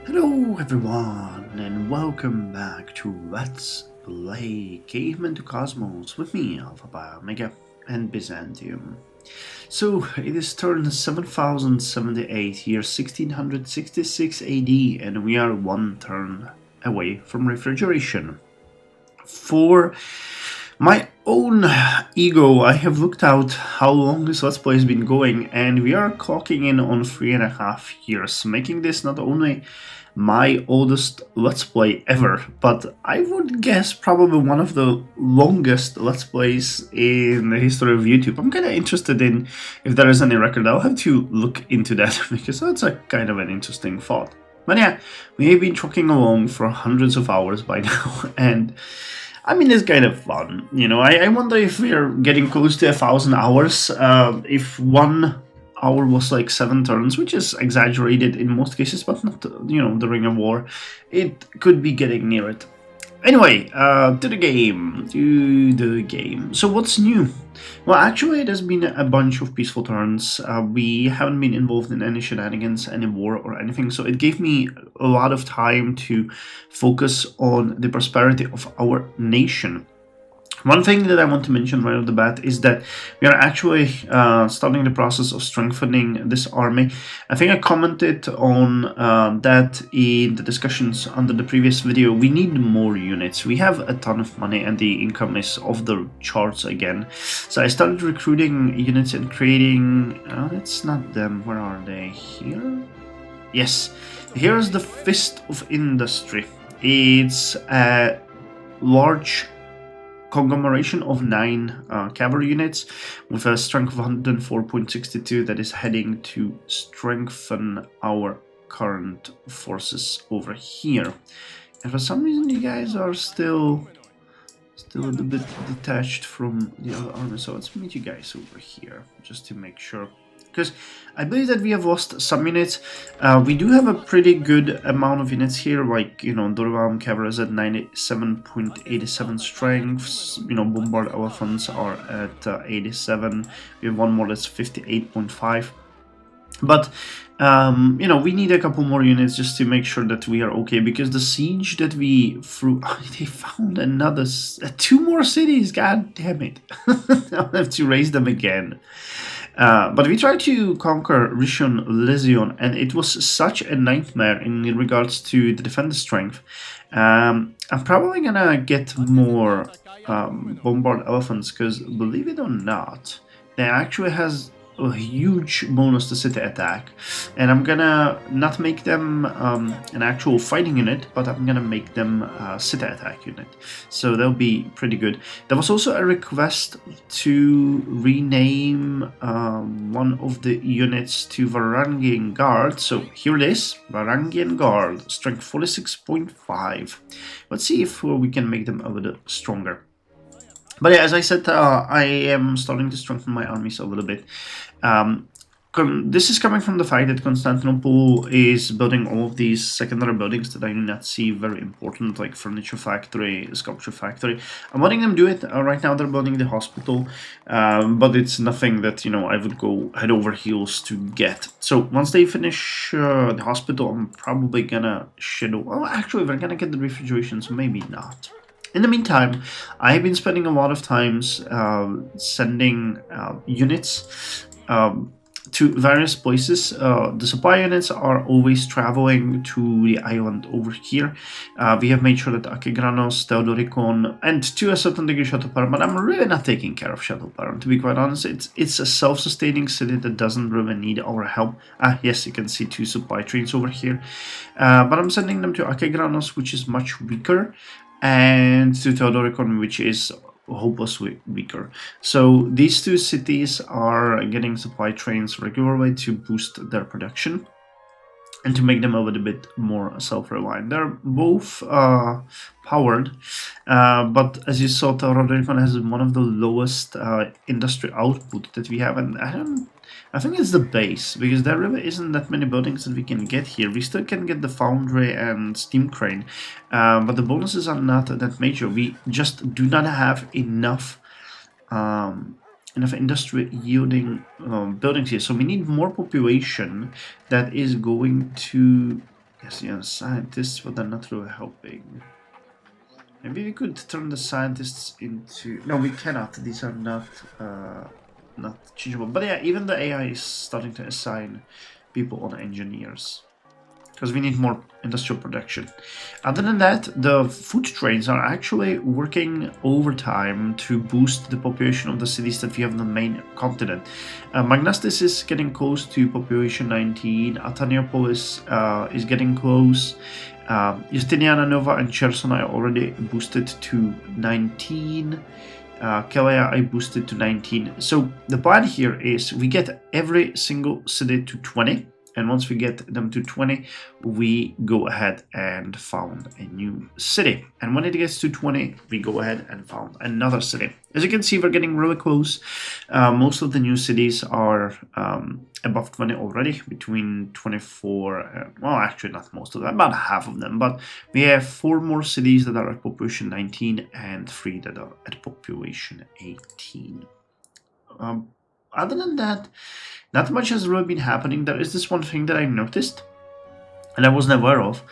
Hello everyone and welcome back to Let's Play Caveman to Cosmos with me, Alpha Omega and Byzantium. So it is turn 7078, year 1666 AD, and we are one turn away from refrigeration. For my own ego, I have looked out how long this Let's Play has been going, and we are clocking in on 3.5 years, making this not only my oldest Let's Play ever, but I would guess probably one of the longest Let's Plays in the history of YouTube. I'm kind of interested in if there is any record. I'll have to look into that because that's a kind of an interesting thought. But yeah, we have been trucking along for hundreds of hours by now, and I mean, it's kind of fun. You know, I wonder if we're getting close to 1,000 hours. If 1 hour was like 7 turns, which is exaggerated in most cases, but not, you know, the Ring of War, it could be getting near it. Anyway, to the game. So what's new? Well, actually, it has been a bunch of peaceful turns. We haven't been involved in any shenanigans, any war or anything, so it gave me a lot of time to focus on the prosperity of our nation. One thing that I want to mention right off the bat is that we are actually starting the process of strengthening this army. I think I commented on that in the discussions under the previous video. We need more units. We have a ton of money and the income is off the charts again. So I started recruiting units and creating... it's not them. Where are they? Here? Yes. Here's the Fist of Industry. It's a large conglomeration of 9 cavalry units with a strength of 104.62 that is heading to strengthen our current forces over here. And for some reason you guys are still a little bit detached from the other army, so let's meet you guys over here just to make sure. Because I believe that we have lost some units. We do have a pretty good amount of units here, like, you know, Durvam Cavalry is at 97.87 strengths, you know, Bombard Elephants are at 87, we have one more that's 58.5. But, you know, we need a couple more units just to make sure that we are okay, because the siege that we threw... they found another... 2 more cities, god damn it. I'll have to raise them again. But we tried to conquer Rishon Lezion, and it was such a nightmare in regards to the defender strength. I'm probably gonna get more Bombard Elephants, because believe it or not, they actually has a huge bonus to city attack, and I'm gonna not make them an actual fighting unit, but I'm gonna make them a city attack unit, so they'll be pretty good. There was also a request to rename one of the units to Varangian Guard, so here it is, Varangian Guard, strength 46.5. Let's see if we can make them a little stronger. But yeah, as I said, I am starting to strengthen my armies a little bit. This is coming from the fact that Constantinople is building all of these secondary buildings that I do not see very important, like furniture factory, sculpture factory. I'm letting them do it. Right now they're building the hospital, but it's nothing that, you know, I would go head over heels to get. So once they finish the hospital, I'm probably gonna schedule... Well, actually, we're gonna get the refrigeration, so maybe not. In the meantime, I've been spending a lot of times sending units to various places. The supply units are always traveling to the island over here. We have made sure that Akegranos, Theodoricon, and to a certain degree Shadowparan, but I'm really not taking care of Shadowparan, to be quite honest. It's a self-sustaining city that doesn't really need our help. Yes, you can see 2 supply trains over here. But I'm sending them to Akegranos, which is much weaker, and to Theodoricon, which is hopelessly weaker. So these 2 cities are getting supply trains regularly to boost their production and to make them a little bit more self-reliant. They're both powered, but as you saw, Theodoricon has one of the lowest industry output that we have, and I think it's the base, because there really isn't that many buildings that we can get here. We still can get the foundry and steam crane, but the bonuses are not that major. We just do not have enough industry yielding buildings here, so we need more population that is going to Yes, yeah, scientists, but they're not really helping. Maybe we could turn the scientists into... No, we cannot. These are not changeable. But yeah, even the AI is starting to assign people on engineers, because we need more industrial production. Other than that, the food trains are actually working overtime to boost the population of the cities that we have on the main continent. Magnastis is getting close to population 19, Ataniopolis is getting close, Justiniana Nova and Cherson I already boosted to 19, Kelea I boosted to 19. So the plan here is we get every single city to 20. And once we get them to 20, we go ahead and found a new city. And when it gets to 20, we go ahead and found another city. As you can see, we're getting really close. Most of the new cities are above 20 already, between 24, well, actually not most of them, about half of them. But we have 4 more cities that are at population 19 and 3 that are at population 18. Other than that, not much has really been happening. There is this one thing that I noticed and I wasn't aware of.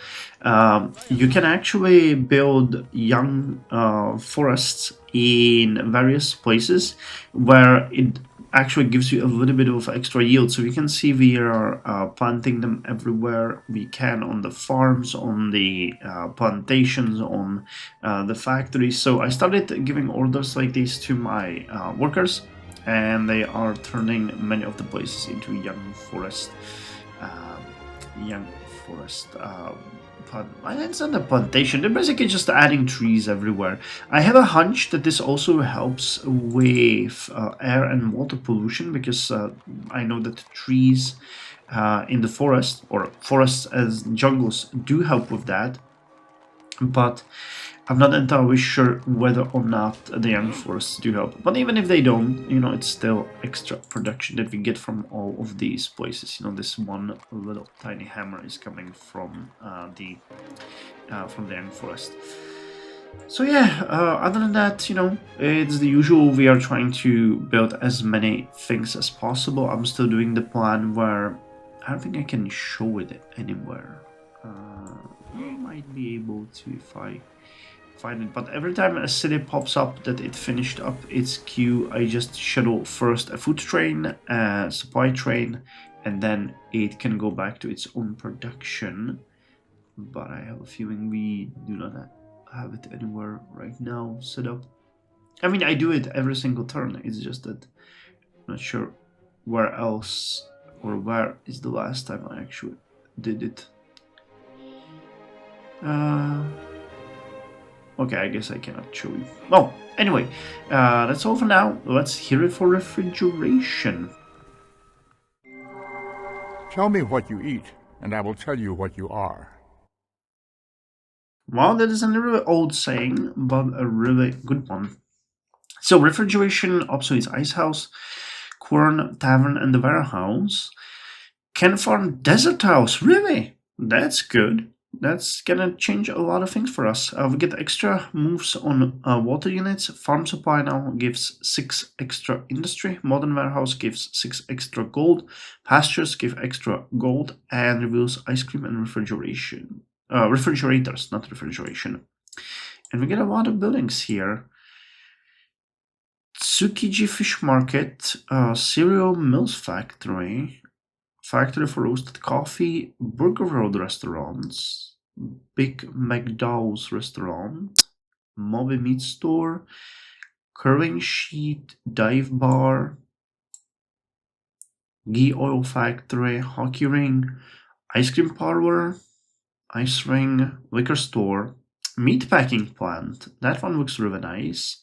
You can actually build young forests in various places where it actually gives you a little bit of extra yield. So you can see we are planting them everywhere we can, on the farms, on the plantations, on the factories. So I started giving orders like this to my workers, and they are turning many of the places into young forest. It's not a plantation. They're basically just adding trees everywhere. I have a hunch that this also helps with air and water pollution, because I know that trees in the forest, or forests as jungles, do help with that. But I'm not entirely sure whether or not the young forests do help. But even if they don't, it's still extra production that we get from all of these places. This one little tiny hammer is coming from the young forest. So yeah, other than that, it's the usual. We are trying to build as many things as possible. I'm still doing the plan where I don't think I can show it anywhere. I might be able to if I find it, but every time a city pops up that it finished up its queue, I just schedule first a food train, a supply train, and then it can go back to its own production. But I have a feeling we do not have it anywhere right now set up. I mean, I do it every single turn. It's just that I'm not sure where else, or where is the last time I actually did it. Okay, I guess I cannot show you. Well, anyway, that's all for now. Let's hear it for refrigeration. Tell me what you eat, and I will tell you what you are. Well, that is a really old saying, but a really good one. So, refrigeration obsoletes Ice House, Quern Tavern, and the Warehouse. Can farm Desert House, really? That's good. That's gonna change a lot of things for us. We get extra moves on water units. Farm Supply now gives 6 extra industry. Modern Warehouse gives 6 extra gold. Pastures give extra gold, and reveals ice cream and refrigeration. Refrigerators, not refrigeration. And we get a lot of buildings here. Tsukiji Fish Market, Cereal Mills Factory, Factory for Roasted Coffee, Burger Road Restaurants, Big McDowell's Restaurant, Moby Meat Store, Curving Sheet, Dive Bar, Ghee Oil Factory, Hockey Ring, Ice Cream Parlor, Ice Ring, Liquor Store, Meat Packing Plant. That one looks really nice.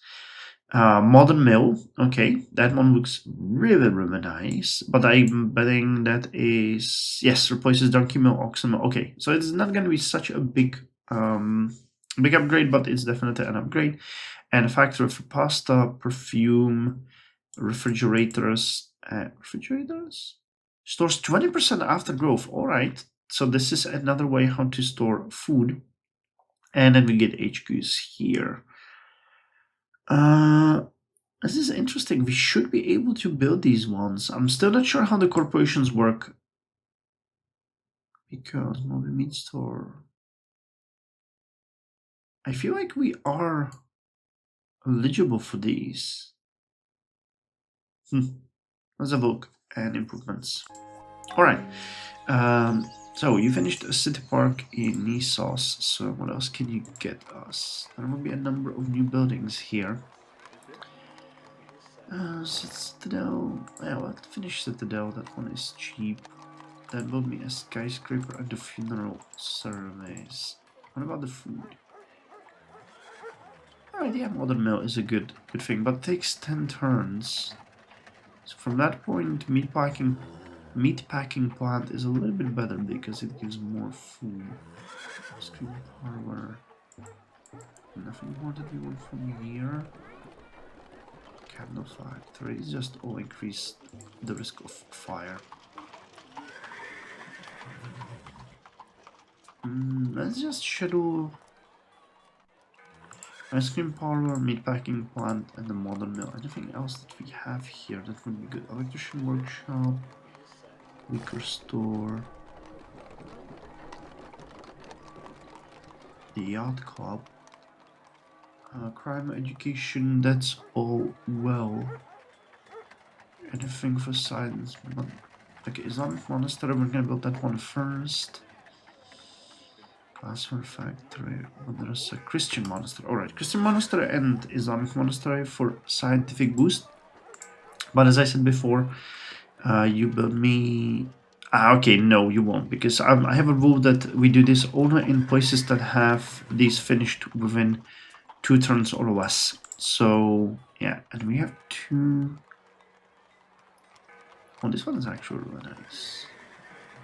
Modern Mill, okay, that one looks really, really nice, but I'm betting that is, yes, replaces Donkey Mill, Oxen Mill. Okay, so it's not going to be such a big upgrade, but it's definitely an upgrade. And a factory for pasta, perfume, refrigerators, stores 20% after growth. All right, so this is another way how to store food. And then we get HQs here. This is interesting. We should be able to build these ones. I'm still not sure how the corporations work Because movie meat store. I feel like we are eligible for these. Let's have a look and improvements. Alright. So you finished a city park in Nisos. So what else can you get us? There will be a number of new buildings here. Citadel. Yeah, well, finish Citadel. That one is cheap. That will be a skyscraper and the funeral service. What about the food? Alright, yeah, modern mill is a good thing, but takes 10 turns. So from that point, meatpacking plant is a little bit better because it gives more food. Stream parlor. Nothing more that we want from here. Candle factory is just all increase the risk of fire. Let's just schedule ice cream parlor, meatpacking plant, and the modern mill. Anything else that we have here that would be good? Electrician workshop, liquor store, the yacht club, crime education. That's all well. Anything for science? But okay, Islamic monastery. We're gonna build that one first. Glassware factory. There's a Christian monastery. Alright, Christian monastery and Islamic monastery for scientific boost. But as I said before, you build me... okay, no, you won't. Because I have a rule that we do this only in places that have these finished within 2 turns or less. So, yeah. And we have 2... Oh, this one is actually really nice.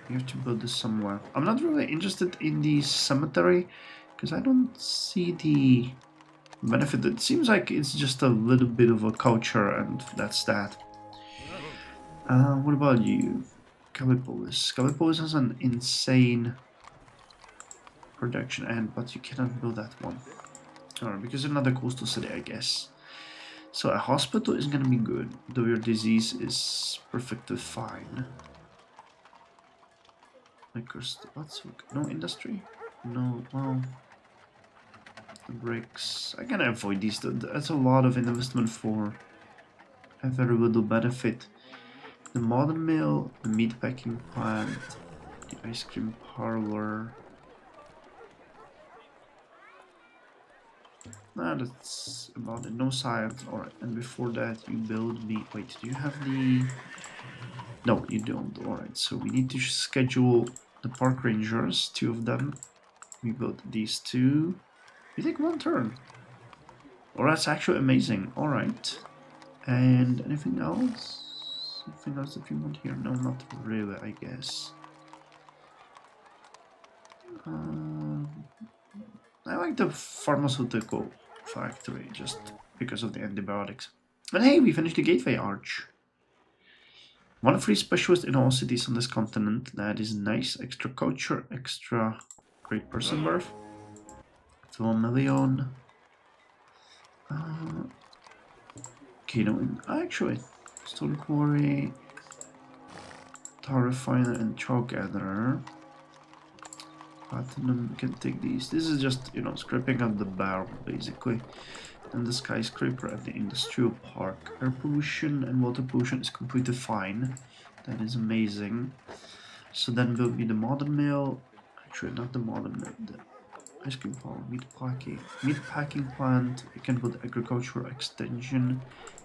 You have to build this somewhere. I'm not really interested in the cemetery because I don't see the benefit. It seems like it's just a little bit of a culture and that's that. What about you? Gallipolis. Gallipolis has an insane production end, but you cannot build that one. Alright, because another coastal city, I guess. So a hospital is gonna be good, though your disease is perfectly fine. What's no industry? No, well, the bricks. I can avoid these. That's a lot of investment for a very little benefit. The modern mill, the meat packing plant, the ice cream parlor. Nah, that's about it. No science. Alright, and before that you build me. Wait, do you have the... No, you don't. Alright, so we need to schedule the park rangers, 2 of them. We build these 2. You take 1 turn. Oh, that's actually amazing. Alright. And anything else? Anything else that you want here? No, not really, I guess. I like the pharmaceutical factory just because of the antibiotics. And hey, we finished the gateway arch. 1 free specialist in all cities on this continent. That is nice. Extra culture, extra great person birth. 12 million. Okay, no, actually, stone quarry, tar refiner, and chalk gatherer. Platinum, can take these. This is just, you know, scraping up the barrel, basically. And the skyscraper at the industrial park. Air pollution and water pollution is completely fine. That is amazing. So then will be the modern mill. Actually, not the modern mill. The ice cream parlor, meat packing plant. You can put agricultural extension.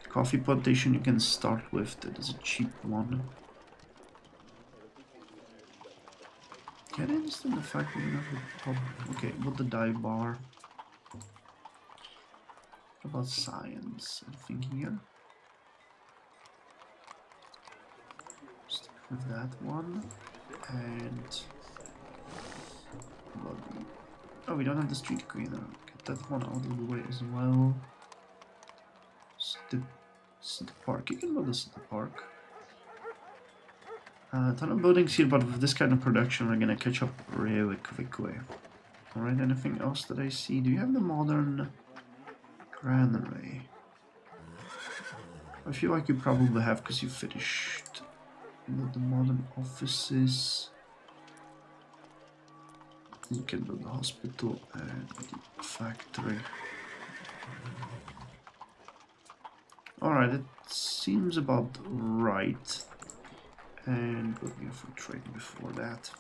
Coffee plantation you can start with. That is a cheap one. Can I understand the fact that we have the pub? Okay, what the dive bar? What about science? Anything here? Stick with that one. And oh, we don't have the street cleaner. Get that one out of the way as well. City park. You can build a city park. A ton of buildings here, but with this kind of production, we're gonna catch up really quickly. Alright, anything else that I see? Do you have the modern granary? I feel like you probably have because you finished the modern offices. You can build the hospital and the factory. Alright, it seems about right. And we'll go for trade before that.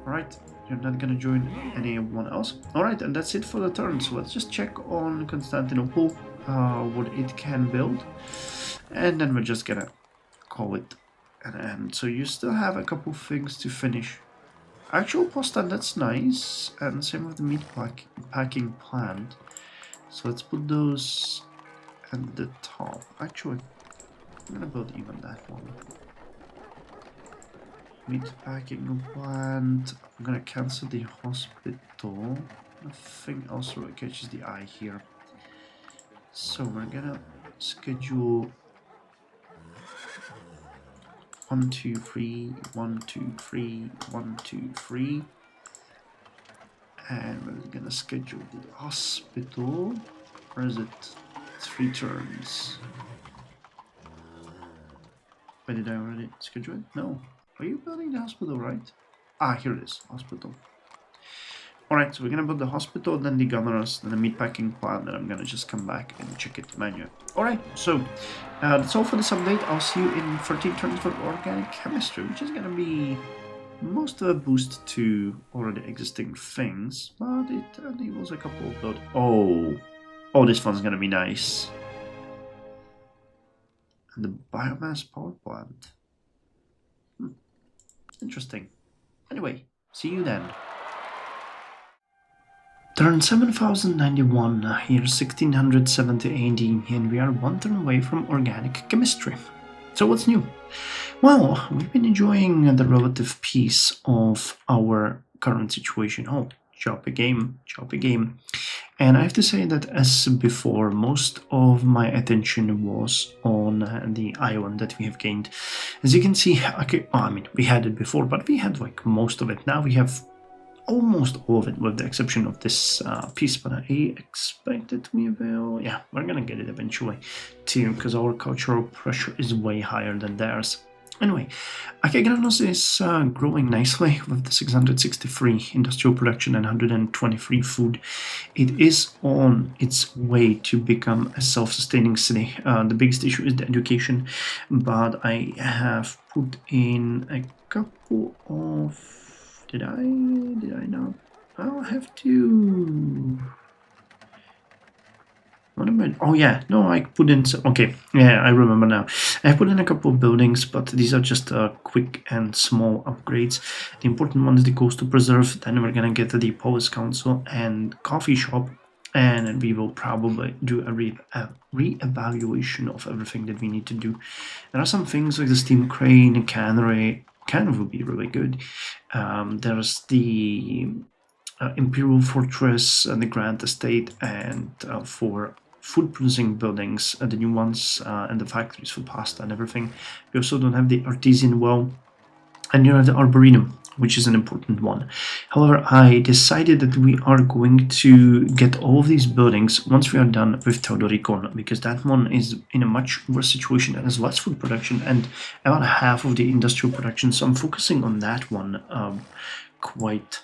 Alright, you're not gonna join anyone else. Alright, and that's it for the turn. So let's just check on Constantinople, what it can build. And then we're just gonna call it an end. So you still have a couple things to finish. Actual posta, that's nice. And same with the meat packing plant. So let's put those at the top. Actually, I'm gonna build even that one. Meat packing plant. I'm gonna cancel the hospital. Nothing else really catches the eye here. So we're gonna schedule 1, 2, 3, 1, 2, 3, 1, 2, 3. And we're gonna schedule the hospital. Where is it? 3 turns. Wait, did I already schedule it? No. Are you building the hospital, right? Ah, here it is. Hospital. Alright, so we're gonna build the hospital, then the gunners, then the meatpacking plant, then I'm gonna just come back and check it manually. Alright, so that's all for this update. I'll see you in 13 turns for organic chemistry, which is gonna be most of a boost to already existing things, but it enables a couple of build. Oh, this one's gonna be nice. And the biomass power plant. Interesting. Anyway, see you then. Turn 7091, here's 1670 AD, and we are 1 turn away from organic chemistry. So what's new? Well, we've been enjoying the relative peace of our current situation. Oh, choppy game. And I have to say that as before, most of my attention was on the ion that we have gained. As you can see, okay, I mean, we had it before, but we had like most of it. Now we have almost all of it, with the exception of this piece, but I expect that we will, yeah, we're gonna get it eventually too, because our cultural pressure is way higher than theirs. Anyway, Akegranos is growing nicely with the 663 industrial production and 123 food. It is on its way to become a self-sustaining city. The biggest issue is the education, but I have put in a couple of... Did I not? I'll have to... What am I... Oh yeah, no, I put in... Okay, yeah, I remember now. I put in a couple of buildings, but these are just quick and small upgrades. The important one is the Coastal Preserve, then we're gonna get the Police Council and Coffee Shop, and we will probably do a re-evaluation of everything that we need to do. There are some things like the Steam Crane, Cannery, kind of would be really good. There's the Imperial Fortress and the Grand Estate, and for food producing buildings, the new ones, and the factories for pasta and everything. We also don't have the artesian well, and you have the Arboretum, which is an important one. However, I decided that we are going to get all of these buildings once we are done with Teodoricon, because that one is in a much worse situation and has less food production and about half of the industrial production. So I'm focusing on that one quite,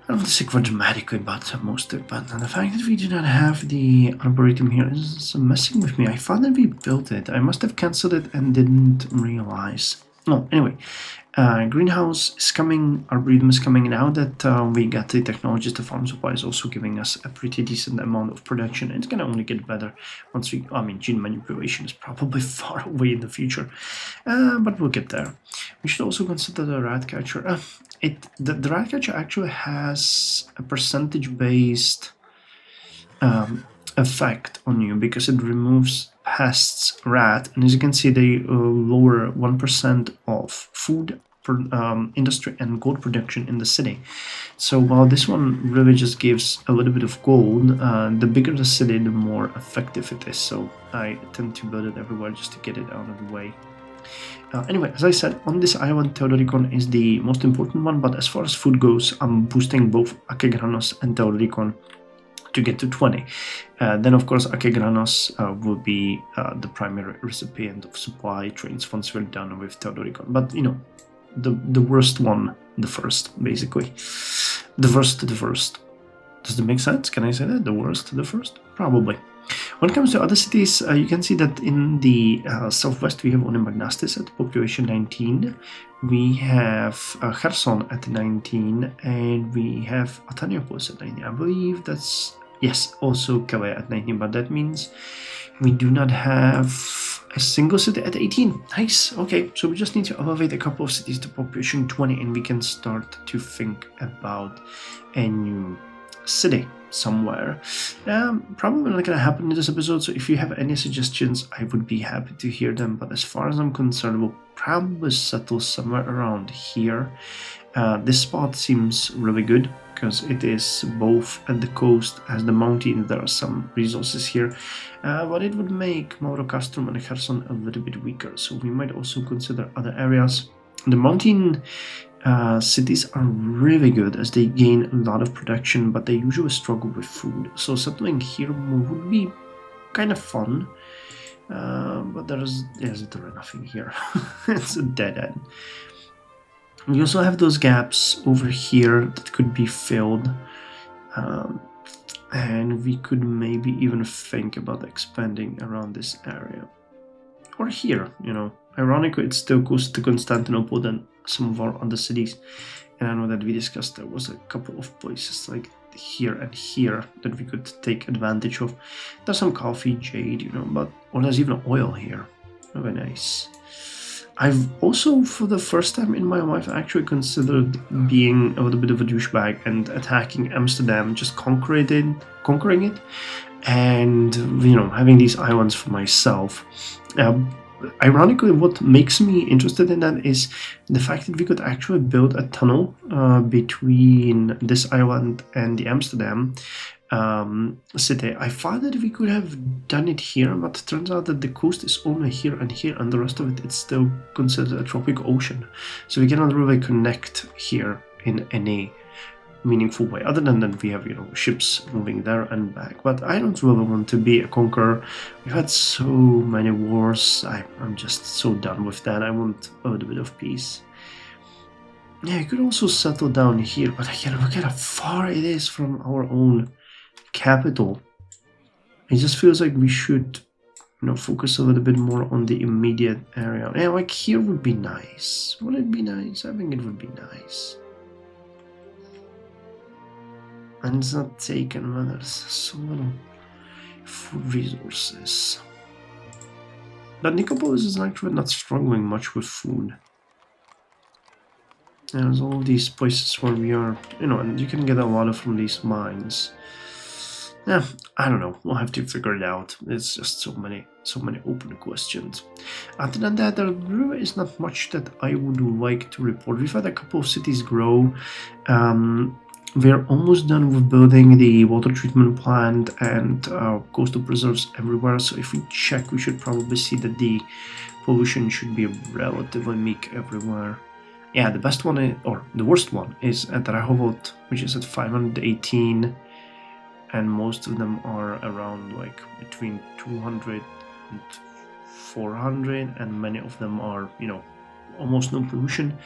I don't want to say quite dramatically, but most of it. But the fact that we do not have the Arboretum here is messing with me. I thought that we built it. I must have cancelled it and didn't realize. No, anyway. Greenhouse is coming, Arboretum is coming. Now that we got the technologies, the farm supply is also giving us a pretty decent amount of production. It's gonna only get better once we, I mean, gene manipulation is probably far away in the future, but we'll get there. We should also consider the rat catcher. The rat catcher actually has a percentage-based effect on you, because it removes pests, rat, and as you can see, they lower 1% of food, industry, and gold production in the city. So while this one really just gives a little bit of gold, the bigger the city, the more effective it is. So I tend to build it everywhere just to get it out of the way. Anyway, as I said, on this island, Teodoricon is the most important one, but as far as food goes, I'm boosting both Akegranos and Teodoricon to get to 20. Then of course Akegranos will be the primary recipient of supply trains once we're done with Teodoricon. But you know, the worst one, the first, basically. The worst to the first. Does that make sense? Can I say that? The worst to the first? Probably. When it comes to other cities, you can see that in the southwest we have only Magnastis at population 19. We have Kherson at 19, and we have Ataniopolis at 19. I believe that's, yes, also Calais at 19, but that means we do not have a single city at 18. Nice. Okay, so we just need to elevate a couple of cities to population 20, and we can start to think about a new city somewhere. Probably not gonna happen in this episode, so if you have any suggestions, I would be happy to hear them, but as far as I'm concerned, we'll probably settle somewhere around here. This spot seems really good because it is both at the coast as the mountain. There are some resources here, but it would make Mauro Castrum and Kherson a little bit weaker, so we might also consider other areas. The mountain cities are really good as they gain a lot of production, but they usually struggle with food, so settling here would be kind of fun, but there's literally nothing here. It's a dead end. We also have those gaps over here that could be filled, and we could maybe even think about expanding around this area. Or here, you know. Ironically, it's still closer to Constantinople than some of our other cities. And I know that we discussed there was a couple of places like here and here that we could take advantage of. There's some coffee, jade, you know, or there's even oil here. Very nice. I've also, for the first time in my life, actually considered being a little bit of a douchebag and attacking Amsterdam, just conquering it, and, you know, having these islands for myself. Ironically, what makes me interested in that is the fact that we could actually build a tunnel between this island and the Amsterdam city. I thought that we could have done it here, but it turns out that the coast is only here, and the rest of it is still considered a tropical ocean. So we cannot really connect here in any meaningful way, other than that we have, you know, ships moving there and back. But I don't really want to be a conqueror. We've had so many wars. I'm just so done with that. I want a little bit of peace. Yeah, you could also settle down here, but again, look at how far it is from our own capital. It just feels like we should, you know, focus a little bit more on the immediate area. Yeah, like here would be nice. Would it be nice? I think it would be nice. And it's not taken when there's so little food resources. But Nicopolis is actually not struggling much with food. There's all these places where we are, you know, and you can get a lot of from these mines. Yeah, I don't know. We'll have to figure it out. It's just so many open questions. Other than that, there really is not much that I would like to report. We've had a couple of cities grow. We're almost done with building the water treatment plant and coastal preserves everywhere. So if we check, we should probably see that the pollution should be relatively meek everywhere. Yeah, the best one is, or the worst one is at Rehovot, which is at 518, and most of them are around like between 200 and 400, and many of them are, you know, almost no pollution.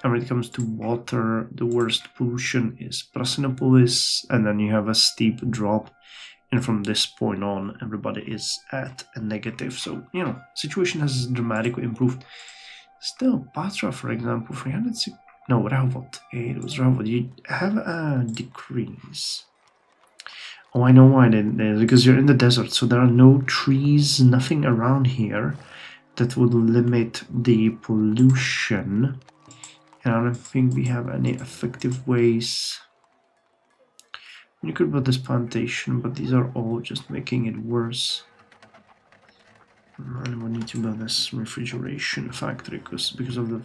And when it comes to water, the worst pollution is Prasinopolis, and then you have a steep drop, and from this point on everybody is at a negative. So, you know, situation has dramatically improved. Still, Patra, for example, 306. No, Rehovot. It was Rehovot. You have a decrease. Oh, I know why it is, because you're in the desert, so there are no trees, nothing around here that would limit the pollution. And I don't think we have any effective ways. You could build this plantation, but these are all just making it worse. And we need to build this refrigeration factory because of the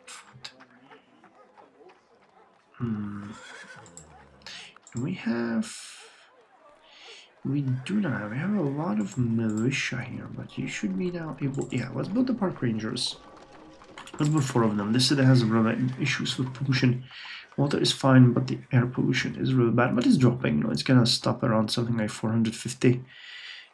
food. We do not have. We have a lot of militia here, but you should be now able. Yeah, let's build the park rangers. Let's build 4 of them. This city has really issues with pollution. Water is fine, but the air pollution is really bad. But it's dropping. You know, it's gonna stop around something like 450.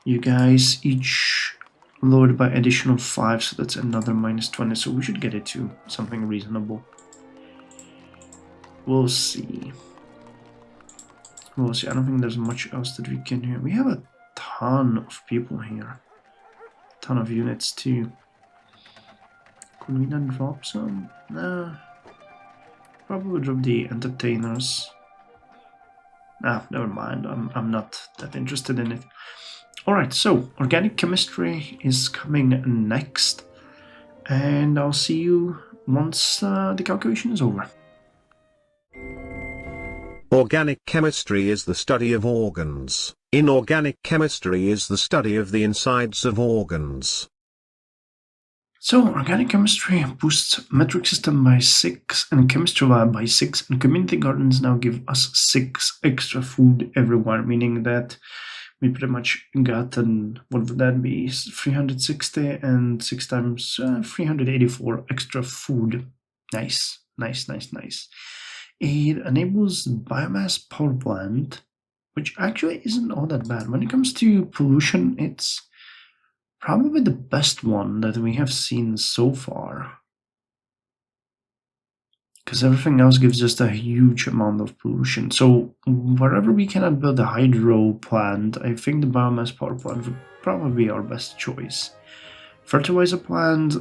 You guys each lowered by additional 5, so that's another -20, so we should get it to something reasonable. We'll see. We'll see. I don't think there's much else that we can do. We have a ton of people here. A ton of units too. Could we not drop some? Nah. Probably drop the entertainers. Ah, never mind. I'm not that interested in it. Alright, so organic chemistry is coming next. And I'll see you once the calculation is over. Organic chemistry is the study of organs. Inorganic chemistry is the study of the insides of organs. So, organic chemistry boosts metric system by 6 and chemistry lab by 6, and community gardens now give us 6 extra food everywhere, meaning that we pretty much got what would that be, 360 and 6 times 384 extra food. Nice. It enables biomass power plant, which actually isn't all that bad. When it comes to pollution, it's probably the best one that we have seen so far. Because everything else gives just a huge amount of pollution. So wherever we cannot build a hydro plant, I think the biomass power plant would probably be our best choice. Fertilizer plant,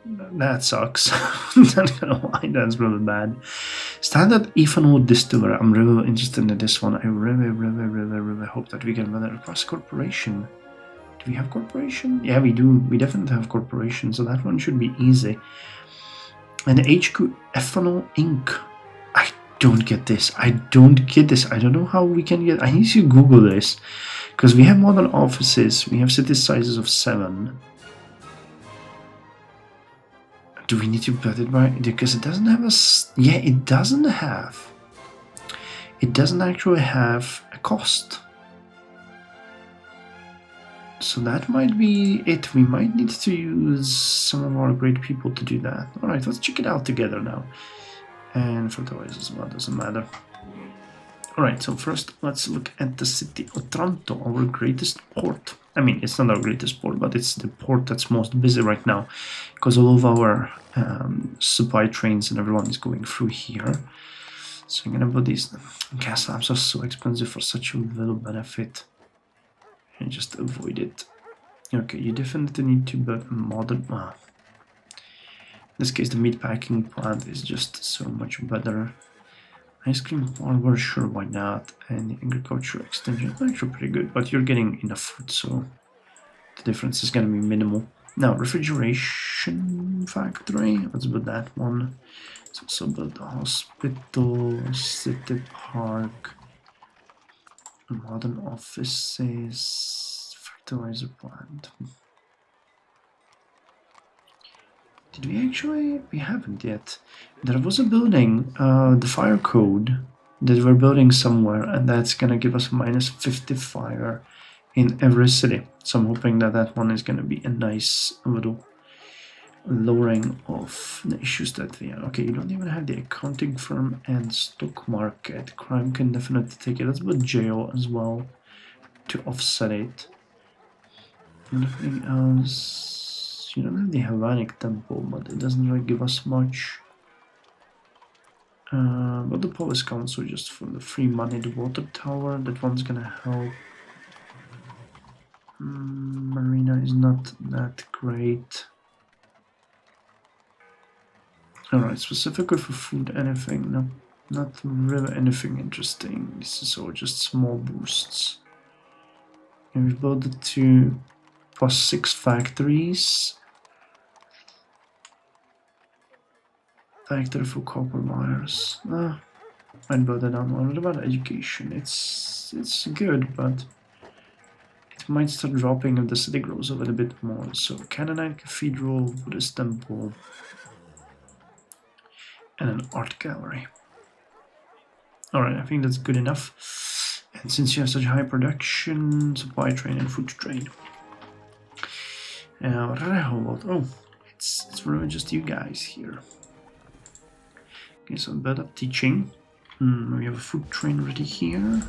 that sucks. Not gonna lie, that's really bad. Standard ethanol distiller, I'm really interested in this one. I really hope that we can build it across corporation. Do we have corporation? Yeah, we do. We definitely have corporation, so that one should be easy. And HQ Ethanol Inc. I don't get this. I don't know how we can get. I need to Google this. Because we have modern offices. We have city sizes of 7. Do we need to build it by... Because it doesn't have a... Yeah, it doesn't have... It doesn't actually have a cost. So that might be it. We might need to use some of our great people to do that. Alright, let's check it out together now. And fertilizer as well, doesn't matter. Alright, so first let's look at the city of Otranto, our greatest port. I mean, it's not our greatest port, but it's the port that's most busy right now. Because all of our supply trains and everyone is going through here. So I'm gonna put these... Gas lamps are so expensive for such a little benefit. And just avoid it. Okay, you definitely need to build a modern... in this case, the meat packing plant is just so much better. Ice cream parlor, sure, why not? And the agriculture extension is actually pretty good, but you're getting enough food, so the difference is going to be minimal. Now, refrigeration factory, let's build that one. Let's also build the hospital, city park. Modern offices, fertilizer plant. Did we actually? We haven't yet. There was a building, the fire code, that we're building somewhere, and that's gonna give us -50 fire in every city. So I'm hoping that that one is gonna be a nice little lowering of the issues that we have. Okay, you don't even have the accounting firm and stock market. Crime can definitely take it. Let's put jail as well to offset it. Anything else? You don't have the Hellenic temple, but it doesn't really give us much. But the police council just for the free money. The water tower, that one's gonna help. Marina is not that great. Alright, specifically for food, anything? No, not really anything interesting. This is all just small boosts. And we've built it to +6 factories. Factory for copper wires. I'd build it on. What about education? It's good, but it might start dropping if the city grows a little bit more. So Canaanite Cathedral, Buddhist temple, and an art gallery. Alright, I think that's good enough. And since you have such high production, supply train and food train. Oh, it's really just you guys here. Okay, so build up teaching. We have a food train ready here.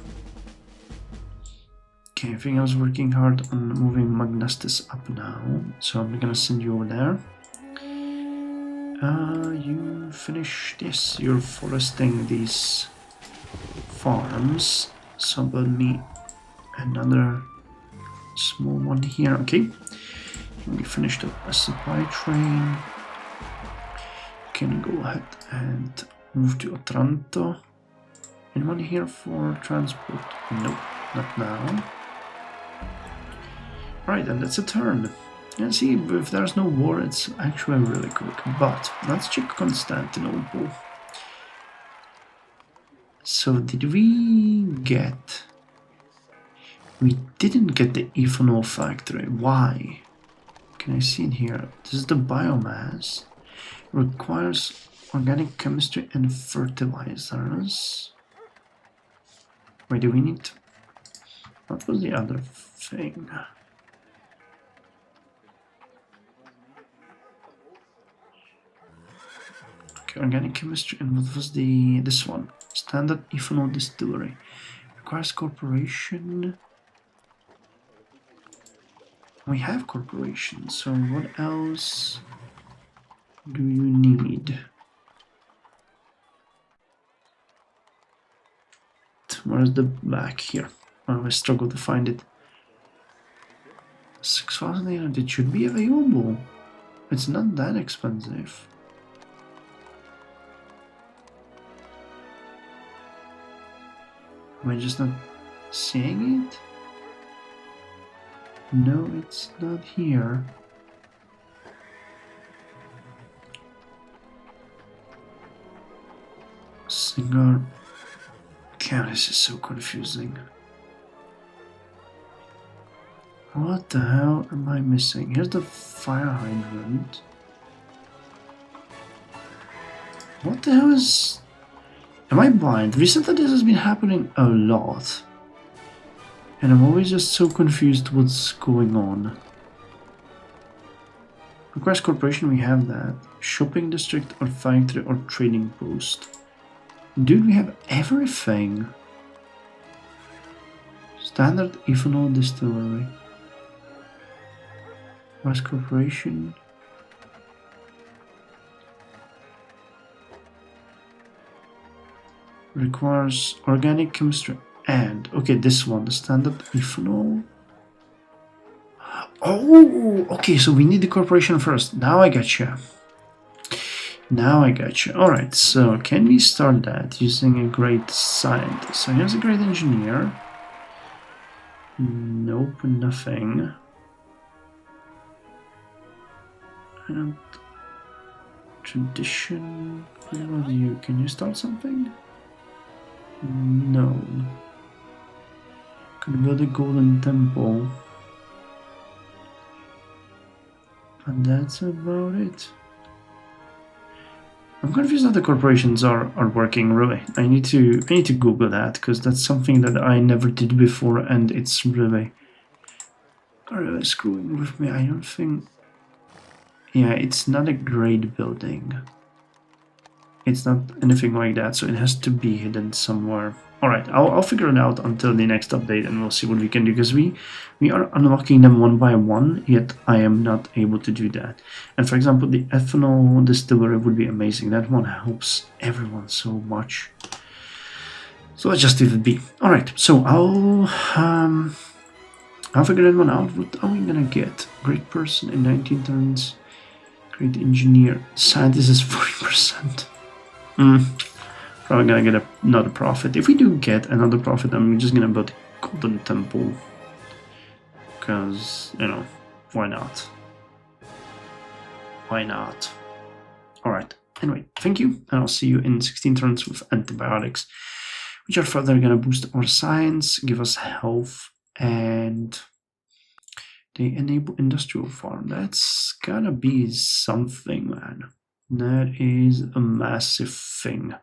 Okay, I think I was working hard on moving Magnustus up now, so I'm gonna send you over there. You finished this. You're foresting these farms, so build me another small one here. Okay, we finished up a supply train. Can go ahead and move to Otranto. Anyone here for transport? Nope, not now. Right, and that's a turn. And see, if there's no war, it's actually really quick. But let's check Constantinople. So did we get... We didn't get the ethanol factory. Why? Can I see in here? This is the biomass. Requires organic chemistry and fertilizers. Wait, do we need... What was the other thing? Okay, organic chemistry, and what was this one? Standard ethanol distillery. Requires corporation. We have corporation, so what else do you need? Where's the back here? Oh, I struggle to find it. 6,800, it should be available. It's not that expensive. Am I just not seeing it? No, it's not here. Single. God, this is so confusing. What the hell am I missing? Here's the fire hydrant. What the hell is... Am I blind? Recently this has been happening a lot. And I'm always just so confused what's going on. Request corporation, we have that. Shopping district or factory or trading post. Dude, we have everything. Standard ethanol distillery. Request corporation. Requires organic chemistry and okay, this one, the standard ethanol. Oh, okay, so we need the corporation first. Now I gotcha. Now I gotcha. Alright, so can we start that using a great scientist? So here's a great engineer. Nope, nothing. And tradition. What about you? Can you start something? No. Convert the golden temple. And that's about it. I'm confused how the corporations are working, really. I need to Google that, because that's something that I never did before, and it's really screwing with me. I don't think... Yeah, it's not a great building. It's not anything like that, so it has to be hidden somewhere. Alright, I'll figure it out until the next update, and we'll see what we can do, because we are unlocking them one by one, yet I am not able to do that. And for example, the ethanol distillery would be amazing. That one helps everyone so much. So let's just leave it be. Alright, so I'll figure that one out. What are we gonna get? Great person in 19 turns. Great engineer. Scientist is 40%. Probably gonna get another profit. If we do get another profit, I'm just gonna build a golden temple. Because, you know, why not? Why not? Alright, anyway, thank you. And I'll see you in 16 turns with antibiotics, which are further gonna boost our science, give us health, and they enable industrial farm. That's gotta be something, man. That is a massive thing.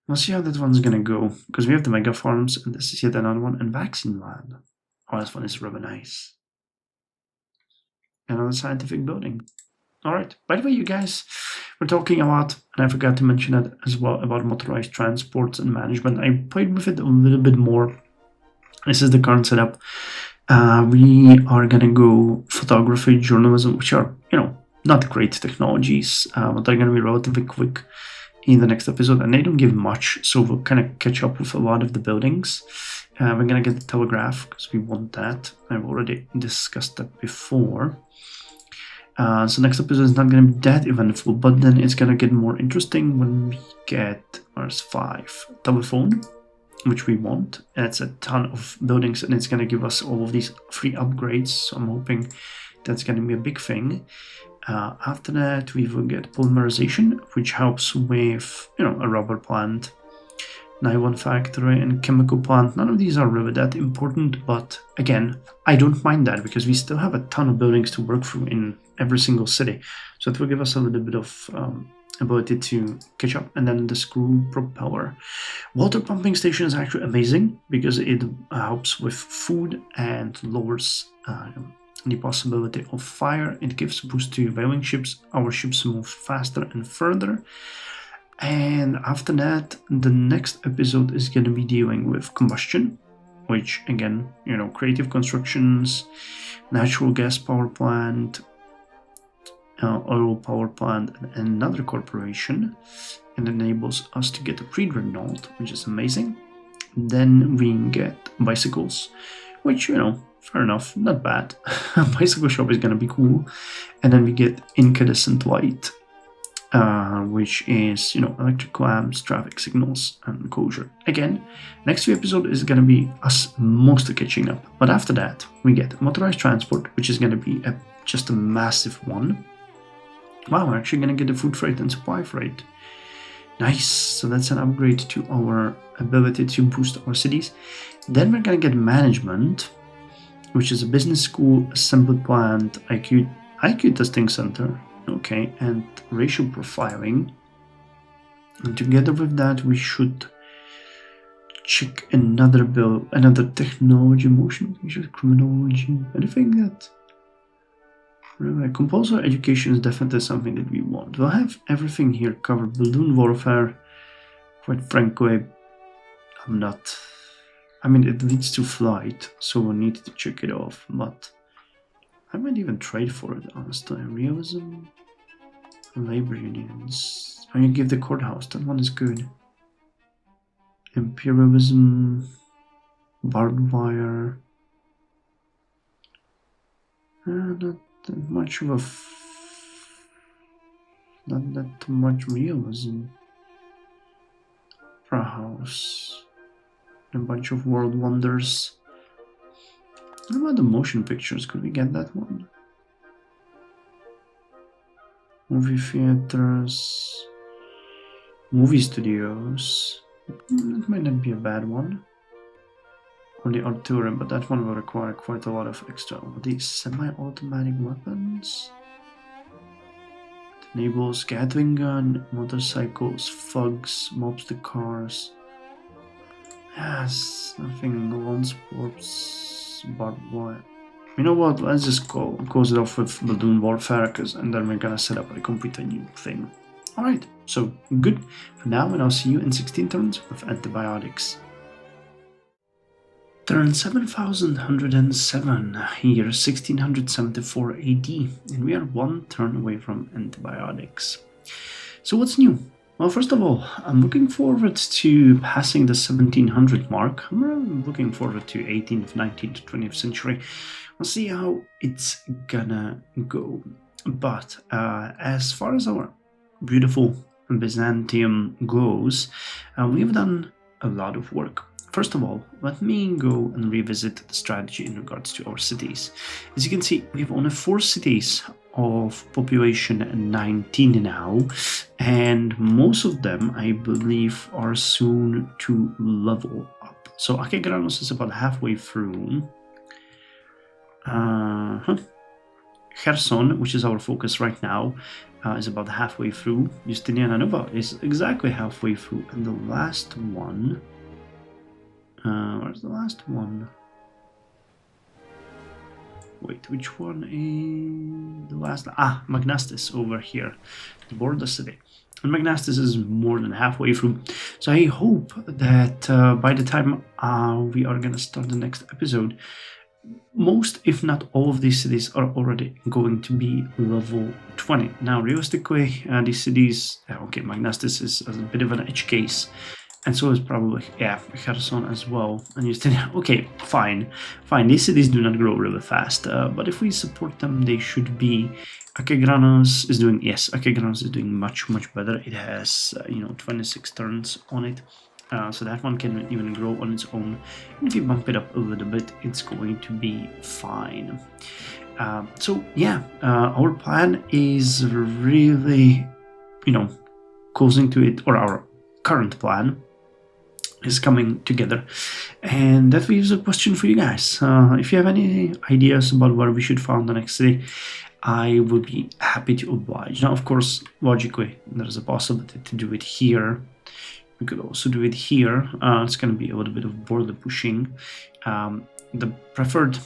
We'll see how that one's gonna go, because we have the mega farms, and this is yet another one, and vaccine land. Oh, this one is really nice. Another scientific building. Alright, by the way, you guys, we're talking a lot, and I forgot to mention it as well, about motorized transports and management. I played with it a little bit more This is the current setup. We are gonna go photography, journalism, which are, you know, not great technologies, but they're gonna be relatively quick in the next episode, and they don't give much, so we'll kind of catch up with a lot of the buildings. We're gonna get the telegraph because we want that. I've already discussed that before. So next episode is not gonna be that eventful, but then it's gonna get more interesting when we get Mars 5 telephone, which we want. It's a ton of buildings, and it's gonna give us all of these free upgrades. So I'm hoping that's gonna be a big thing. After that, we will get polymerization, which helps with, you know, a rubber plant, nylon factory, and chemical plant. None of these are really that important, but again, I don't mind that because we still have a ton of buildings to work through in every single city. So it will give us a little bit of ability to catch up. And then the screw propeller. Water pumping station is actually amazing because it helps with food and lowers the possibility of fire. It gives boost to whaling ships. Our ships move faster and further. And after that, the next episode is going to be dealing with combustion, which again, you know, creative constructions, natural gas power plant, oil power plant, and another corporation, and enables us to get a pre-dreadnought, which is amazing. Then we get bicycles, which, you know, fair enough, not bad. Bicycle shop is gonna be cool. And then we get incandescent light, which is, you know, electric lamps, traffic signals, and closure. Again, next few episode is gonna be us mostly catching up. But after that, we get motorized transport, which is gonna be just a massive one. Wow, we're actually gonna get the food freight and supply freight. Nice, so that's an upgrade to our ability to boost our cities. Then we're gonna get management, which is a business school, assembly plant, IQ testing center, okay, and racial profiling. And together with that, we should check another bill, another technology, motion picture, criminology, anything that. Really, compulsory education is definitely something that we want. We'll have everything here covered. Balloon warfare, quite frankly, I'm not. I mean, it leads to flight, so we'll need to check it off, but I might even trade for it, honestly. Realism, labor unions. How you give the courthouse, that one is good. Imperialism, barbed wire. Not that much of not that much realism. For a house. A bunch of world wonders. What about the motion pictures? Could we get that one? Movie theaters. Movie studios. That might not be a bad one. Or the artillery, but that one will require quite a lot of extra. These semi-automatic weapons. It enables Gatling gun, motorcycles, thugs, mobster cars. Yes, nothing. Lawn sports, barbed wire. You know what? Let's just close it off with balloon warfare, and then we're gonna set up a completely new thing. Alright, so good for now, and I'll see you in 16 turns with antibiotics. Turn 7107, year 1674 AD, and we are one turn away from antibiotics. So what's new? Well, first of all, I'm looking forward to passing the 1700 mark. I'm really looking forward to 18th, 19th, 20th century. We'll see how it's gonna go. But as far as our beautiful Byzantium goes, we've done a lot of work. First of all, let me go and revisit the strategy in regards to our cities. As you can see, we have only 4 cities of population 19 now, and most of them, I believe, are soon to level up. So Akegranos is about halfway through. Kherson, which is our focus right now, is about halfway through. Justiniana Nova is exactly halfway through, and the last one... where's the last one? Wait, which one is the last? Ah, Magnastis over here, the border city. And Magnastis is more than halfway through. So I hope that by the time we are going to start the next episode, most, if not all of these cities are already going to be level 20. Now, realistically, these cities, okay, Magnastis is a bit of an edge case. And so is probably, yeah, Kherson as well. And you still, okay, fine. These cities do not grow really fast. But if we support them, they should be. Akegranos is doing, yes, Akegranos is doing much better. It has, 26 turns on it. So that one can even grow on its own. And if you bump it up a little bit, it's going to be fine. So yeah, our plan is really, closing to it, or our current plan is coming together. And that leaves a question for you guys. If you have any ideas about where we should found the next city, I would be happy to oblige. Now, of course, logically, there's a possibility to do it here. We could also do it here. It's going to be a little bit of border pushing. The preferred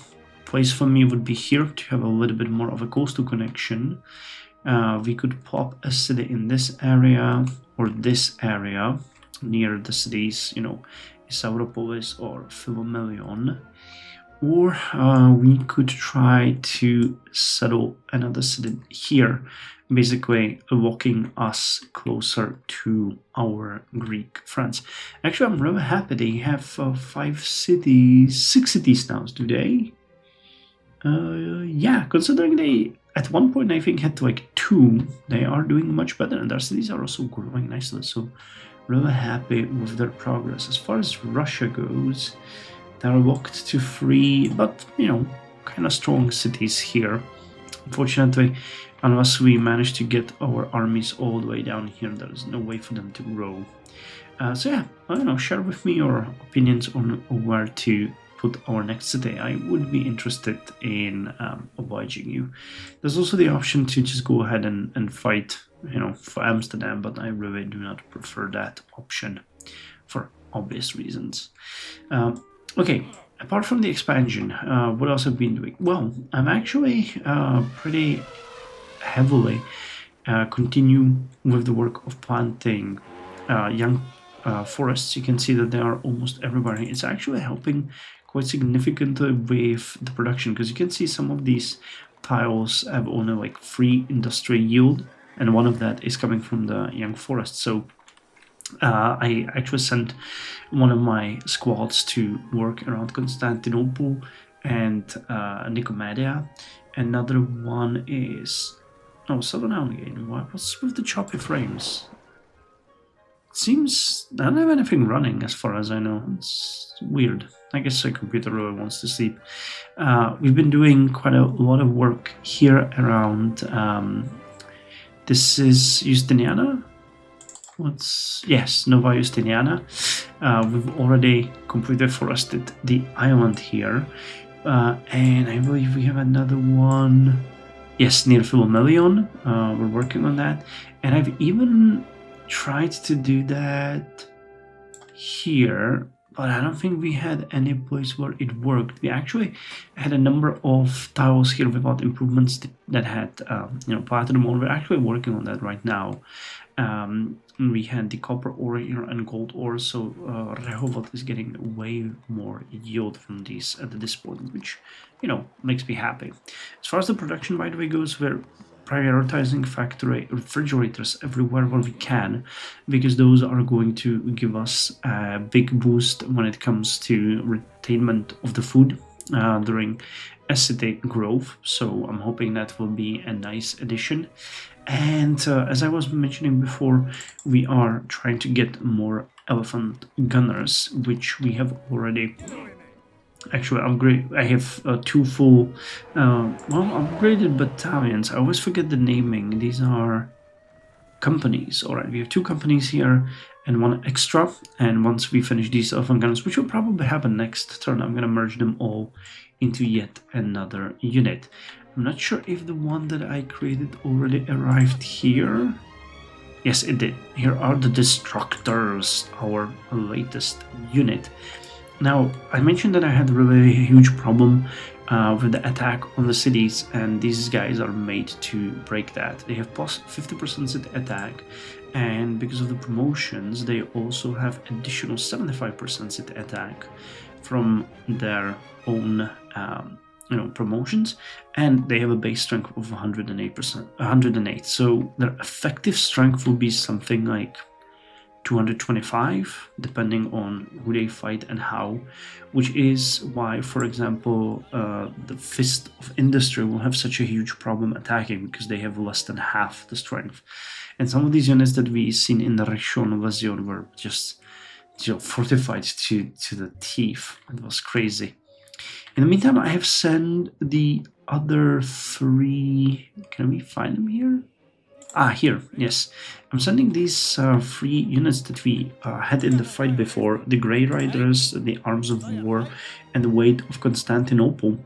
place for me would be here to have a little bit more of a coastal connection. We could pop a city in this area or this area near the cities, Isauropolis or Philomelion. Or we could try to settle another city here, basically walking us closer to our Greek friends. Actually, I'm really happy they have 6 cities now today. Yeah, considering they at one point I think had like 2, they are doing much better, and their cities are also growing nicely. So really happy with their progress. As far as Russia goes, they're locked to 3, but kind of strong cities here. Unfortunately, unless we manage to get our armies all the way down here, there is no way for them to grow. So yeah, I don't know, share with me your opinions on where to put our next city. I would be interested in obliging you. There's also the option to just go ahead and fight, for Amsterdam, but I really do not prefer that option for obvious reasons. Okay, apart from the expansion, what else have I been doing? Well, I'm actually pretty heavily continue with the work of planting young forests. You can see that they are almost everywhere. It's actually helping quite significantly with the production, because you can see some of these tiles have only like 3 industrial yield, and one of that is coming from the young forest. So I actually sent one of my squads to work around Constantinople and Nicomedia. Another one is settle down again. What's with the choppy frames? It seems I don't have anything running as far as I know. It's weird. I guess the computer really wants to sleep. We've been doing quite a lot of work here around. This is Justiniana. Yes, Nova Justiniana. We've already completely forested the island here, and I believe we have another one. Yes, near Philomelion. We're working on that, and I've even tried to do that here, but I don't think we had any place where it worked. We actually had a number of tiles here without improvements that had, platinum ore. We're actually working on that right now. We had the copper ore here and gold ore, so Rehovot is getting way more yield from these at this point, which, makes me happy. As far as the production, by the way, goes, we're prioritizing factory refrigerators everywhere where we can, because those are going to give us a big boost when it comes to retainment of the food during acetate growth. So I'm hoping that will be a nice addition. And as I was mentioning before, we are trying to get more elephant gunners, which we have already actually upgraded. I have 2 full, upgraded battalions. I always forget the naming. These are companies. All right, we have 2 companies here and 1 extra. And once we finish these elephant gunners, which will probably happen next turn, I'm going to merge them all into yet another unit. I'm not sure if the one that I created already arrived here. Yes, it did. Here are the Destructors, our latest unit. Now, I mentioned that I had a really huge problem with the attack on the cities, and these guys are made to break that. They have plus 50% city attack, and because of the promotions, they also have additional 75% city attack from their own promotions, and they have a base strength of 108%. So their effective strength will be something like 225, depending on who they fight and how, which is why, for example, the Fist of Industry will have such a huge problem attacking, because they have less than half the strength. And some of these units that we seen in the Rishon Invasion were just fortified to the teeth. It was crazy. In the meantime, I have sent the other 3. Can we find them here? Here, yes. I'm sending these 3 units that we had in the fight before, the Grey Riders, the Arms of War, and the Weight of Constantinople.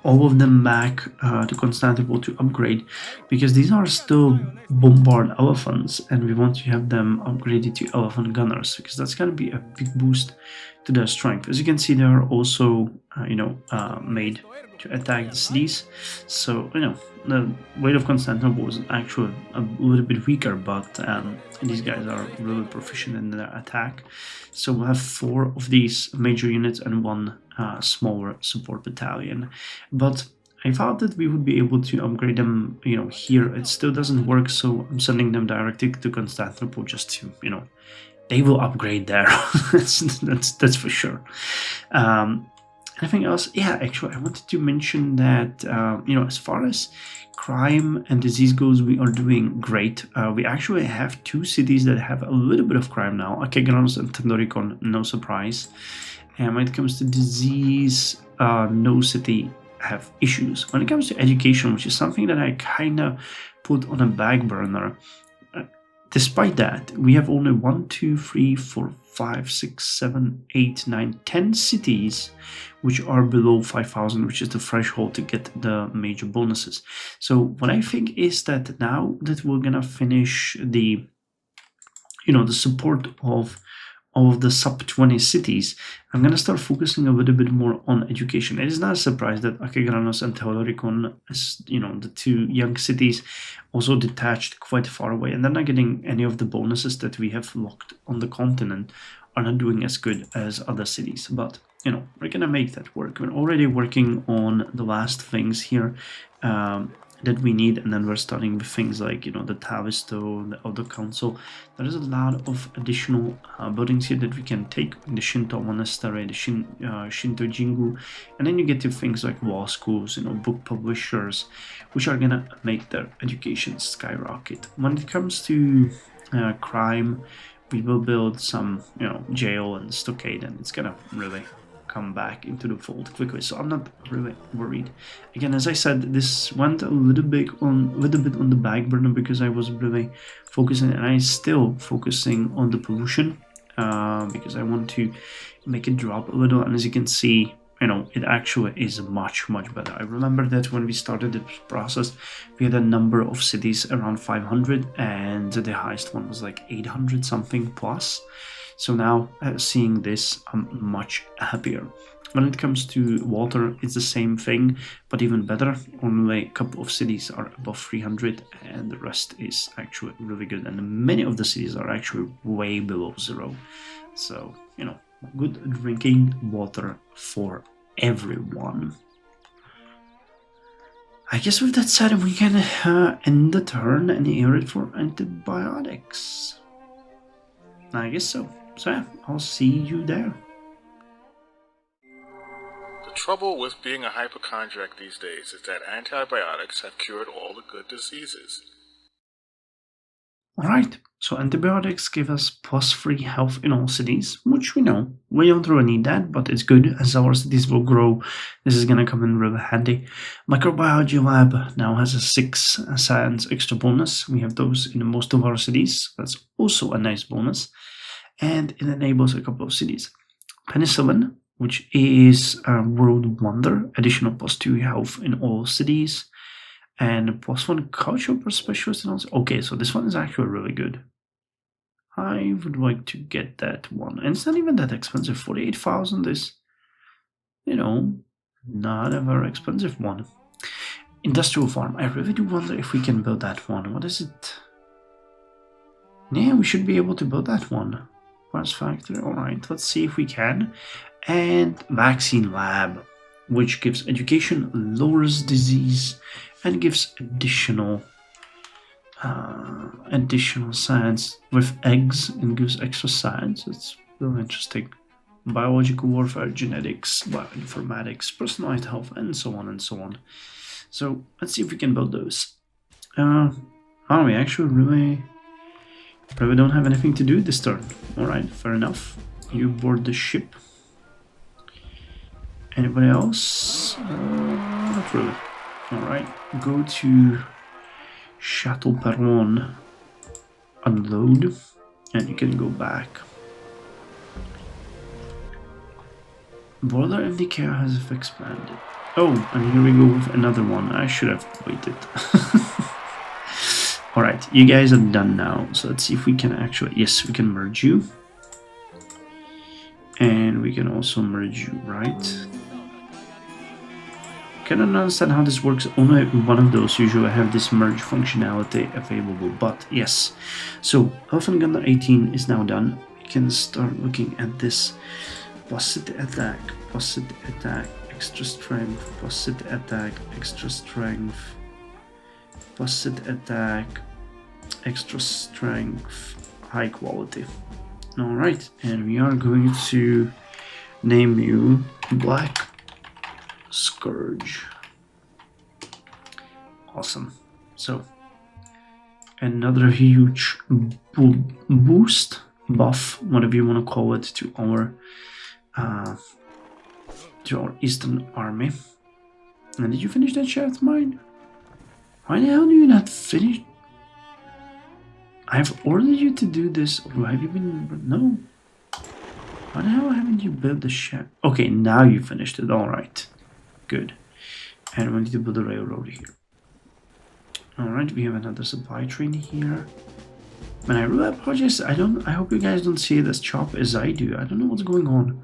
All of them back to Constantinople to upgrade, because these are still bombard elephants, and we want to have them upgraded to elephant gunners, because that's going to be a big boost to their strength. As you can see, they are also made to attack the cities. So the Weight of Constantinople is actually a little bit weaker, but these guys are really proficient in their attack. So we'll have 4 of these major units and 1 smaller support battalion. But I thought that we would be able to upgrade them, here. It still doesn't work, so I'm sending them directly to Constantinople just to, they will upgrade there. that's for sure. Anything else? Yeah, actually, I wanted to mention that, as far as crime and disease goes, we are doing great. We actually have 2 cities that have a little bit of crime now, Akegranos and Tendorikon, no surprise. And when it comes to disease, no city have issues. When it comes to education, which is something that I kind of put on a back burner, despite that, we have only 1, 2, 3, 4, 5, 6, 7, 8, 9, 10 cities which are below 5,000, which is the threshold to get the major bonuses. So what I think is that now that we're gonna finish the support of the sub 20 cities, I'm gonna start focusing a little bit more on education. It is not a surprise that Akegranos and Theodorikon, as the 2 young cities, also detached quite far away, and they're not getting any of the bonuses that we have locked on the continent, are not doing as good as other cities. But we're gonna make that work. We're already working on the last things here that we need, and then we're starting with things like the Tavisto, the Elder Council. There is a lot of additional buildings here that we can take, the Shinto Monastery, the Shinto Jingu, and then you get to things like law schools, book publishers, which are gonna make their education skyrocket. When it comes to crime, we will build some jail and stockade, and it's gonna really come back into the fold quickly, so I'm not really worried. Again, as I said, this went a little bit on the back burner because I was really focusing, and I'm still focusing on the pollution because I want to make it drop a little. And as you can see, it actually is much better. I remember that when we started this process, we had a number of cities around 500, and the highest one was like 800 something plus. So now, seeing this, I'm much happier. When it comes to water, it's the same thing, but even better. Only a couple of cities are above 300, and the rest is actually really good. And many of the cities are actually way below 0. So, good drinking water for everyone. I guess with that said, we can end the turn and air it for antibiotics. I guess so. So yeah, I'll see you there. The trouble with being a hypochondriac these days is that antibiotics have cured all the good diseases. Alright, so antibiotics give us +3 health in all cities, which we know. We don't really need that, but it's good. As our cities will grow, this is gonna come in really handy. Microbiology lab now has a 6 science extra bonus. We have those in most of our cities. That's also a nice bonus. And it enables a couple of cities. Penicillin, which is a world wonder, additional +2 health in all cities, and +1 culture per specialist. Okay, so this one is actually really good. I would like to get that one, and it's not even that expensive. 48,000 is, Not a very expensive one. Industrial farm. I really do wonder if we can build that one. What is it? Yeah, we should be able to build that one. Parts factory. Alright, let's see if we can. And vaccine lab, which gives education, lowers disease, and gives additional science with eggs and gives extra science. It's really interesting. Biological warfare, genetics, bioinformatics, personalized health, and so on and so on. So let's see if we can build those. We actually really don't have anything to do this turn. Alright, fair enough. You board the ship. Anybody else? Not really. Alright, go to Chateau Perron, unload, and you can go back. Boiler MD care has expanded. Oh, and here we go with another one. I should have waited. Alright, you guys are done now. So let's see if we can actually... Yes, we can merge you. And we can also merge you, right? Cannot understand how this works. Only one of those usually have this merge functionality available. But yes. So, Elephant Gunner 18 is now done. We can start looking at this. Plus city attack, extra strength, plus city attack, extra strength, plus city attack, extra strength, high quality. Alright, and we are going to name you Black Scourge. Awesome. So, another huge boost, buff, whatever you want to call it, to our Eastern Army. And did you finish that shaft mine? Why the hell do you not finish? I've ordered you to do this, or have you been... No. Why the hell haven't you built the shaft? Okay, now you finished it. Alright. Good. And we need to build a railroad here. Alright, we have another supply train here. Man, I really apologize. I hope you guys don't see it as choppy as I do. I don't know what's going on.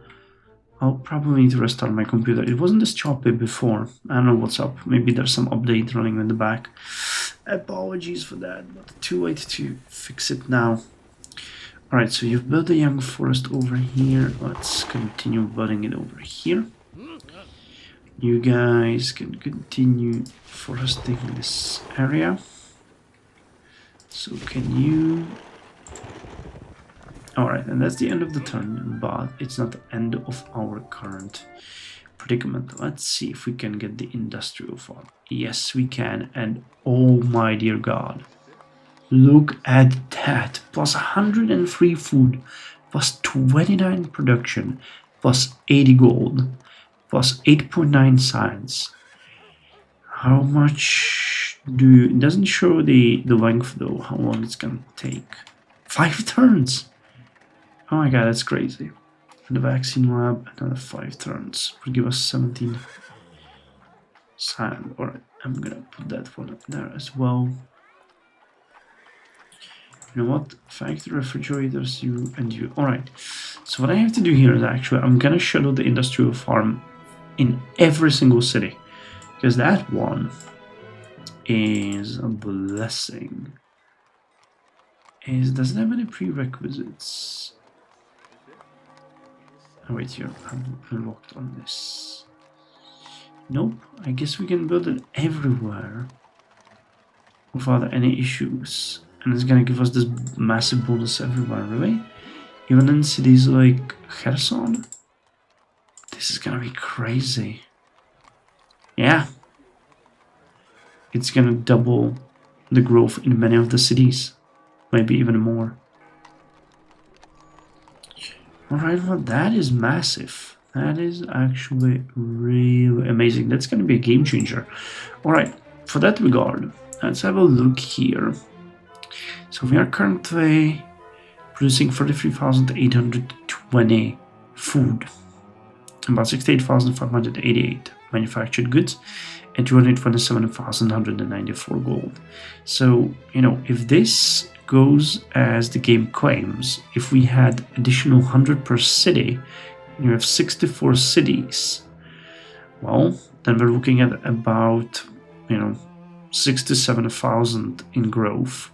I'll probably need to restart my computer. It wasn't this choppy before. I don't know what's up. Maybe there's some update running in the back. Apologies for that, but too late to fix it now. Alright, so you've built a young forest over here. Let's continue building it over here. You guys can continue foresting this area. So can you... Alright, and that's the end of the turn, but it's not the end of our current predicament. Let's see if we can get the industrial farm. Yes, we can, and oh my dear god. Look at that. Plus 103 food, plus 29 production, plus 80 gold, plus 8.9 science. How much do you... It doesn't show the length though, how long it's gonna take. 5 turns! Oh my god, that's crazy. And the vaccine lab, another 5 turns. Will give us 17 science. Alright, I'm gonna put that one up there as well. You know what? Factory refrigerators, you and you. Alright, so what I have to do here is actually, I'm gonna shadow the industrial farm in every single city. Because that one is a blessing. Does it have any prerequisites? Oh wait, here, I'm unlocked on this. Nope, I guess we can build it everywhere without any issues. And it's gonna give us this massive bonus everywhere, really? Even in cities like Kherson? This is gonna be crazy. Yeah. It's gonna double the growth in many of the cities. Maybe even more. Alright, well that is massive. That is actually really amazing. That's gonna be a game changer. Alright, for that regard, let's have a look here. So we are currently producing 33,820 food. About 68,588 manufactured goods. And 227,194 gold. So, you know, if this goes as the game claims, if we had additional 100 per city, you have 64 cities. well, then we're looking at about 6 to 7,000 in growth.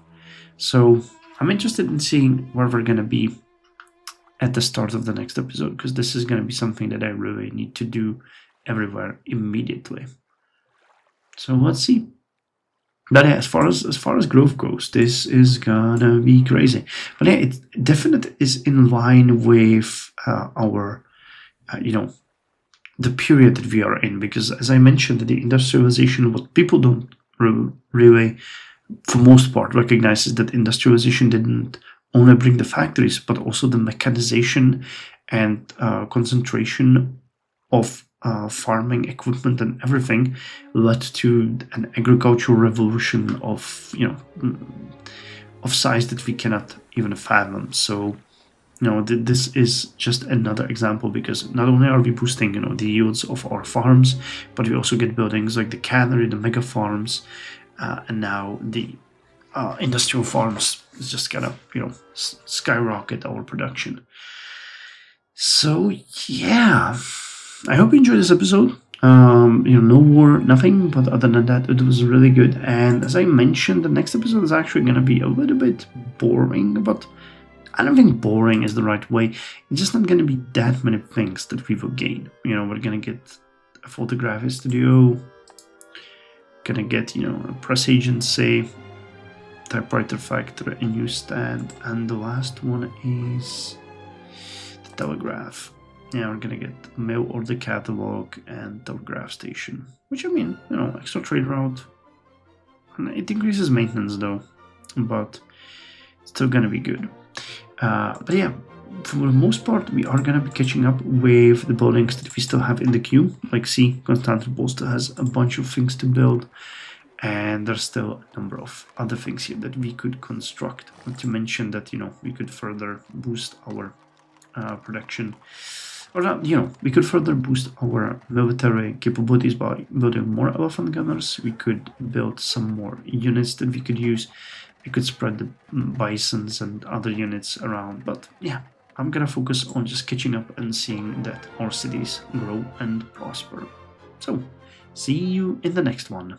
So I'm interested in seeing where we're gonna be at the start of the next episode, because this is gonna be something that I really need to do everywhere immediately. So let's see. But yeah, as far as growth goes, this is gonna be crazy. But yeah, it definitely is in line with our the period that we are in, because as I mentioned, the industrialization, what people don't really, for most part, recognize is that industrialization didn't only bring the factories, but also the mechanization and concentration of farming equipment and everything led to an agricultural revolution of of size that we cannot even fathom. So this is just another example, because not only are we boosting the yields of our farms, but we also get buildings like the cannery, the mega farms, and now the industrial farms is just gonna skyrocket our production. So yeah, I hope you enjoyed this episode. No war, nothing, but other than that, it was really good. And as I mentioned, the next episode is actually gonna be a little bit boring, but I don't think boring is the right way. It's just not going to be that many things that we will gain. We're going to get a photography studio, going to get, a press agency, typewriter factory, a newsstand, and the last one is the telegraph. Yeah, we're going to get mail order catalog and telegraph station, which extra trade route. And it increases maintenance though, but it's still going to be good. But yeah, for the most part, we are going to be catching up with the buildings that we still have in the queue. Like, see, Constantinople still has a bunch of things to build, and there's still a number of other things here that we could construct. Not to mention that, we could further boost our production. Or not, we could further boost our military capabilities by building more elephant gunners. We could build some more units that we could use. We could spread the bisons and other units around, but yeah, I'm gonna focus on just catching up and seeing that our cities grow and prosper. So, see you in the next one.